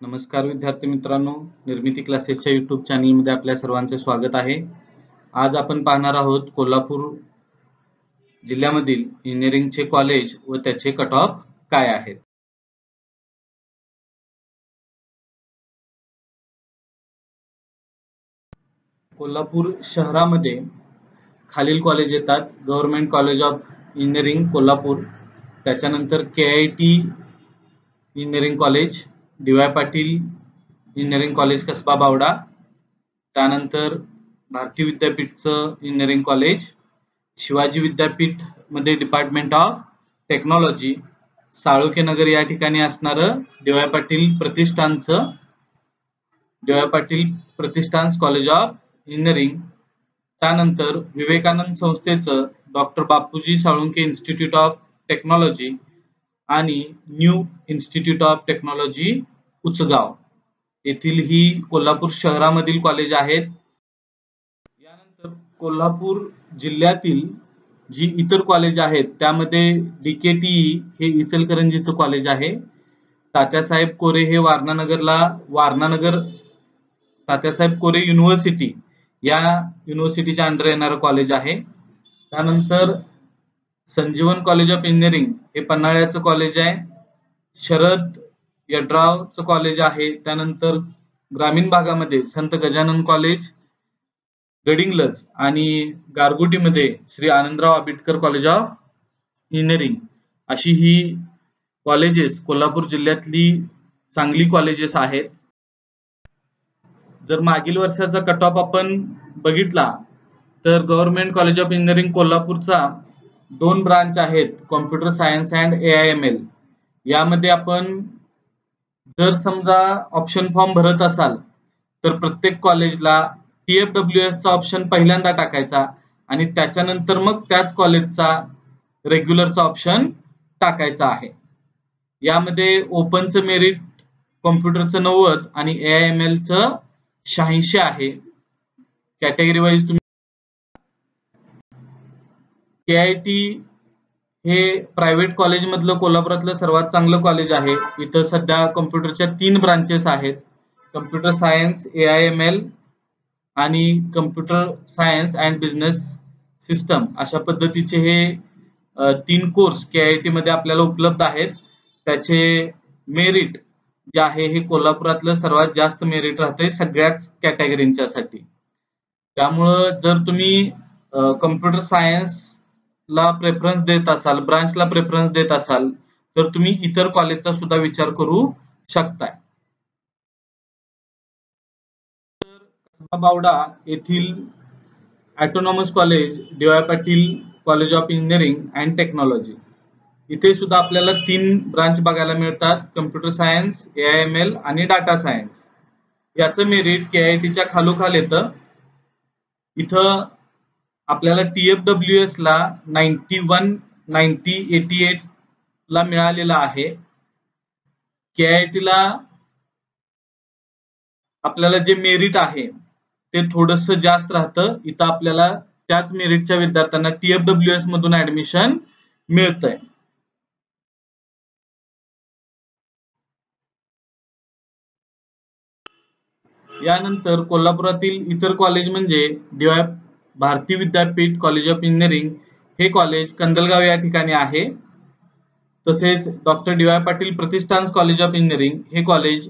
नमस्कार विद्यार्थी मित्रांनो, निर्मिती क्लासेसच्या YouTube चॅनलमध्ये आपल्या सर्वांचे स्वागत आहे। आज आपण पाहणार आहोत कोल्हापूर जिल्ह्यामधील इंजिनिअरिंगचे कॉलेज व त्याचे कट ऑफ काय आहेत। कोल्हापूर शहरामध्ये खालील कॉलेज येतात: government college of engineering Kolhapur, त्याच्यानंतर KIT engineering college, DY Patil engineering college Kasba Bawada, त्यानंतर भारती विद्यापीठचं इंजिनिअरिंग कॉलेज, शिवाजी विद्यापीठ मध्ये department of technology, Salunkhe Nagar या ठिकाणी असणारं DY Patil Pratishthan college of engineering, त्यानंतर विवेकानंद संस्थेचं doctor Bapuji Salunkhe institute of technology आणि new institute of technology Uchgaon येथील ही कोल्हापूर शहरामधील कॉलेज आहेत। यानंतर कोल्हापूर जिल्ह्यातील जी इतर कॉलेज आहेत त्यामध्ये DKTE हे इचलकरंजीचं कॉलेज आहे, तात्यासाहेब कोरे हे तात्यासाहेब कोरे युनिव्हर्सिटी या युनिव्हर्सिटीच्या अंडर येणारं कॉलेज आहे। त्यानंतर संजीवन कॉलेज ऑफ इंजिनिअरिंग हे पन्हाळ्याचं कॉलेज आहे, शरद यड्रावचं कॉलेज आहे। त्यानंतर ग्रामीण भागामध्ये संत गजानन कॉलेज, गडिंग्लज आणि गारगोटीमध्ये Shri Anandrao Ambedkar college of engineering अशी ही कॉलेजेस कोल्हापूर जिल्ह्यातली चांगली कॉलेजेस आहेत। जर मागील वर्षाचा कट ऑफ आपण बघितला तर गव्हर्नमेंट कॉलेज ऑफ इंजिनिअरिंग कोल्हापूरचा 2 ब्रांच आहेत, कॉम्प्युटर सायन्स अँड AIML। यामध्ये आपण जर समजा ऑप्शन फॉर्म भरत असाल तर प्रत्येक कॉलेजला TFWS चा ऑप्शन पहिल्यांदा टाकायचा आणि त्याच्यानंतर मग त्याच कॉलेजचा रेग्युलरचा ऑप्शन टाकायचा आहे। यामध्ये ओपनचं मेरिट कॉम्प्युटरचं 90 आणि AIMLचं 86 आहे। कॅटेगरी वाईज तुम्ही KIT हे प्रायव्हेट कॉलेज मधलं कोल्हापुरातलं सर्वात चांगलं कॉलेज आहे। इथं सध्या कॉम्प्युटरच्या 3 ब्रांचेस आहेत, कॉम्प्युटर सायन्स, AIML आणि computer science and business system अशा पद्धतीचे हे 3 कोर्स KIT मध्ये आपल्याला उपलब्ध आहेत। त्याचे मेरिट जे आहे हे कोल्हापुरातलं सर्वात जास्त मेरिट राहतंय सगळ्याच कॅटेगरींच्यासाठी। त्यामुळं जर तुम्ही कॉम्प्युटर सायन्स ला प्रेफरन्स देत असाल, ब्रांचला प्रेफरन्स देत असाल तर तुम्ही इतर कॉलेजचा सुद्धा विचार करू शकताय। कसबा बावडा येथील autonomous college DY Patil college of engineering and technology, इथे सुद्धा आपल्याला 3 ब्रांच बघायला मिळतात, कॉम्प्युटर सायन्स, AIML आणि डाटा सायन्स। याचं मेरिट KIT च्या खालोखाल येतं। इथं आपल्याला TFWS ला 91, 90, 88 ला मिळालेला आहे। KIT ला आपल्याला जे मेरिट आहे ते थोडंसं जास्त राहतं। इथं आपल्याला त्याच मेरिटच्या विद्यार्थ्यांना TFWS मधून ऍडमिशन मिळतंय। यानंतर कोल्हापुरातील इतर कॉलेज म्हणजे Bharati Vidyapeeth college of engineering हे कॉलेज कंदलगाव या ठिकाणी आहे। तसेच doctor DY Patil Pratishthan college of engineering हे कॉलेज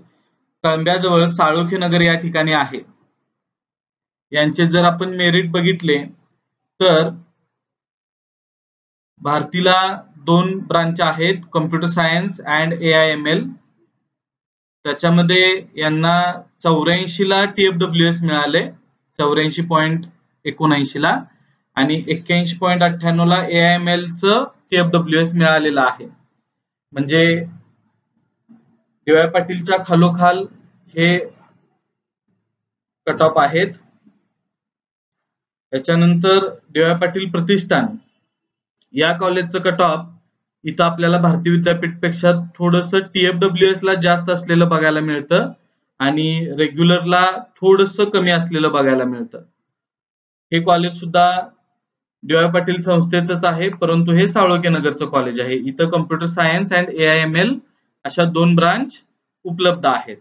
कळंब्याजवळ साळुंखे नगर या ठिकाणी आहे। यांचे जर आपण मेरिट बघितले तर भारतीला 2 ब्रांच आहेत, कॉम्प्युटर सायन्स अँड AIML। त्याच्यामध्ये यांना 84 ला TFWS मिळाले, 84.79 ला, आणि 81.98 ला AIML चं TFWS मिळालेलं आहे। म्हणजे DY पाटीलच्या खालोखाल हे कट ऑफ आहेत। त्याच्यानंतर DY पाटील प्रतिष्ठान या कॉलेजचं कट ऑफ इथं आपल्याला भारती विद्यापीठ पेक्षा थोडंसं TFWS ला जास्त असलेलं बघायला मिळतं आणि रेग्युलरला थोडंसं कमी असलेलं बघायला मिळतं। हे कॉलेज सुद्धा DY पाटील संस्थेचंच आहे, परंतु हे साळुंखे नगरचं कॉलेज आहे। इथं कॉम्प्युटर सायन्स अँड AIML अशा 2 ब्रांच उपलब्ध आहेत।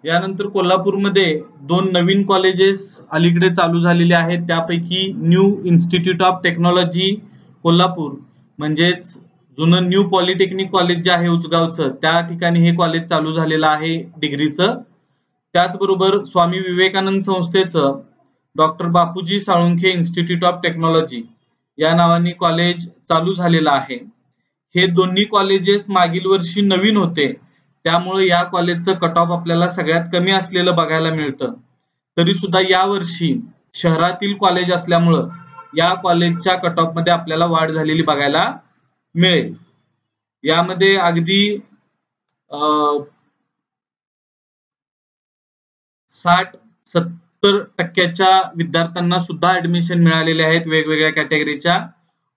यानंतर कोल्हापूरमध्ये 2 नवीन कॉलेजेस अलीकडे चालू झालेले आहेत. त्यापैकी new institute of technology Kolhapur म्हणजेच जुनं न्यू पॉलिटेक्निक कॉलेज जे आहे उचगावचं, त्या ठिकाणी हे कॉलेज चालू झालेलं आहे डिग्रीचं. त्याचबरोबर स्वामी विवेकानंद संस्थेचं doctor Bapuji Salunkhe institute of technology या नावाने कॉलेज चालू झालेलं आहे. हे दोन्ही कॉलेजेस मागील वर्षी नवीन होते, त्यामुळे या कॉलेजचं कट ऑफ आपल्याला सगळ्यात कमी असलेलं बघायला मिळतं. तरी सुद्धा या वर्षी शहरातील कॉलेज असल्यामुळं या कॉलेजच्या कट ऑफ मध्ये आपल्याला वाढ झालेली बघायला मिळेल. यामध्ये अगदी 60-70% विद्यार्थ्यांना सुद्धा ऍडमिशन मिळालेले आहेत वेगवेगळ्या कॅटेगरीच्या.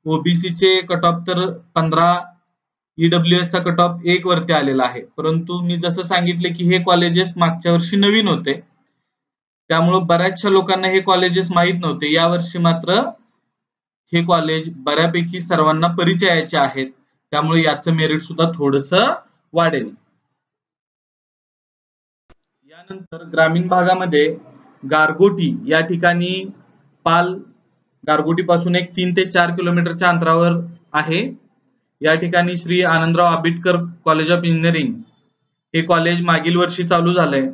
ओबीसीचे कट ऑफ तर 15, ईडब्ल्यूएसचा कट ऑफ 1 वरती आलेला आहे. परंतु मी जसं सांगितले की हे कॉलेजेस मागच्या वर्षी नवीन होते, त्यामुळे बऱ्याचशा लोकांना हे कॉलेजेस माहीत नव्हते. यावर्षी मात्र हे कॉलेज बऱ्यापैकी सर्वांना परिचयाचे आहेत, त्यामुळे याचं मेरिट सुद्धा थोडंसं वाढेल. यानंतर ग्रामीण भागामध्ये गारगोटी या ठिकाणी पाल गारगोटी पासून एक 3 ते 4 किलोमीटरच्या अंतरावर आहे. या ठिकाणी Shri Anandrao Ambedkar college of engineering हे कॉलेज मागील वर्षी चालू झालंय.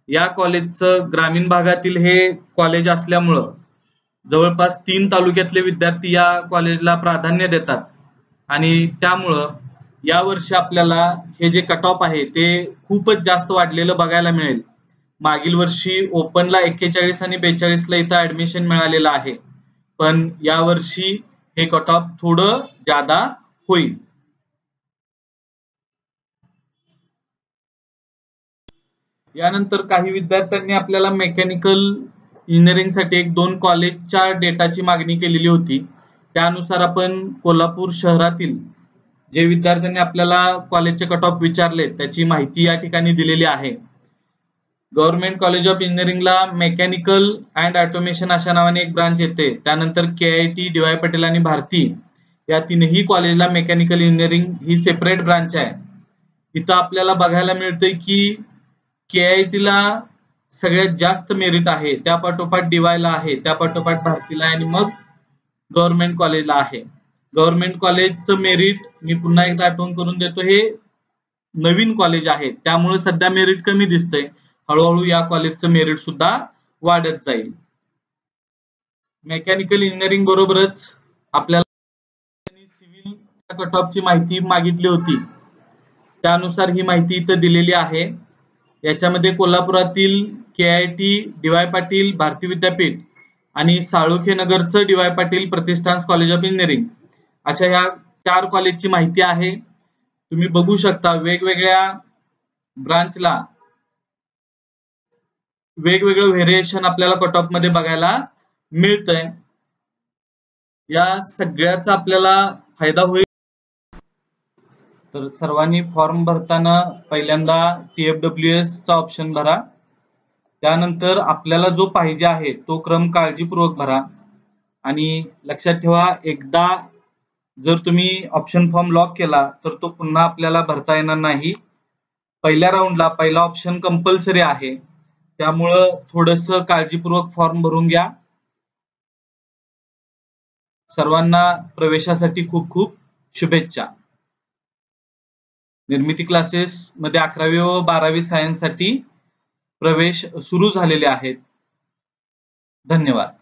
या कॉलेजचं ग्रामीण भागातील हे कॉलेज असल्यामुळं जवळपास 3 तालुक्यातले विद्यार्थी या कॉलेजला प्राधान्य देतात आणि त्यामुळं यावर्षी आपल्याला हे जे कट ऑफ आहे ते खूपच जास्त वाढलेलं बघायला मिळेल. मागील वर्षी ओपनला 41 आणि 42ला इथं ऍडमिशन मिळालेलं आहे, पण यावर्षी हे कट ऑफ थोडं जादा होईल. यानंतर काही विद्यार्थ्यांनी आपल्याला मेकॅनिकल इंजिनिअरिंगसाठी 1-2 कॉलेजच्या डेटाची मागणी केलेली होती. त्यानुसार आपण कोल्हापूर शहरातील जे विद्यार्थ्यांनी आपल्याला कॉलेजचे कट ऑफ विचारले त्याची माहिती या ठिकाणी दिलेली आहे. गव्हर्नमेंट कॉलेज ऑफ इंजिनिअरिंगला मेकॅनिकल अँड ऑटोमेशन अशा नावाने एक ब्रांच येते. त्यानंतर केआयटी, डी.वाय. पाटील आणि भारती या तीनही कॉलेजला मेकॅनिकल इंजिनिअरिंग ही सेपरेट ब्रांच आहे. इथं आपल्याला बघायला मिळतंय की केआयटीला सगळ्यात जास्त मेरिट आहे, त्यापाठोपाठ डी.वाय. ला आहे, त्यापाठोपाठ भारतीला आणि मग गव्हर्नमेंट कॉलेजला आहे. गव्हर्नमेंट कॉलेजचं मेरिट मी पुन्हा एकदा आठवण करून देतो, हे नवीन कॉलेज आहे त्यामुळे सध्या मेरिट कमी दिसतंय. हळूहळू या कॉलेजचं मेरिट सुद्धा वाढत जाईल. मेकॅनिकल इंजिनिअरिंग बरोबरच आपल्याला सिव्हिल कट ऑफची माहिती मागितली होती, त्यानुसार ही माहिती इथं दिलेली आहे. याच्यामध्ये कोल्हापुरातील केआयटी, डी.वाय. पाटील, भारती विद्यापीठ आणि साळुखे नगरचं DY. Patil Pratishthan college of engineering अशा ह्या 4 कॉलेजची माहिती आहे. तुम्ही बघू शकता वेगवेगळ्या ब्रांचला वेगवेगळं व्हेरिएशन आपल्याला कट ऑफ मध्ये बघायला मिळतंय. या सगळ्याचा आपल्याला फायदा होईल. तर सर्वांनी फॉर्म भरताना पहिल्यांदा TFWS चा ऑप्शन भरा. त्यानंतर आपल्याला जो पाहिजे आहे तो क्रम काळजीपूर्वक भरा आणि लक्षात ठेवा, एकदा जर तुम्ही ऑप्शन फॉर्म लॉक केला तर तो पुन्हा आपल्याला भरता येणार नाही. पहिल्या राऊंडला पहिला ऑप्शन कंपल्सरी आहे, त्यामुळं थोडंसं काळजीपूर्वक फॉर्म भरून घ्या. सर्वांना प्रवेशासाठी खूप खूप शुभेच्छा. निर्मिती क्लासेस मध्ये 11वी व 12वी सायन्स साठी प्रवेश सुरू झालेले आहेत. धन्यवाद.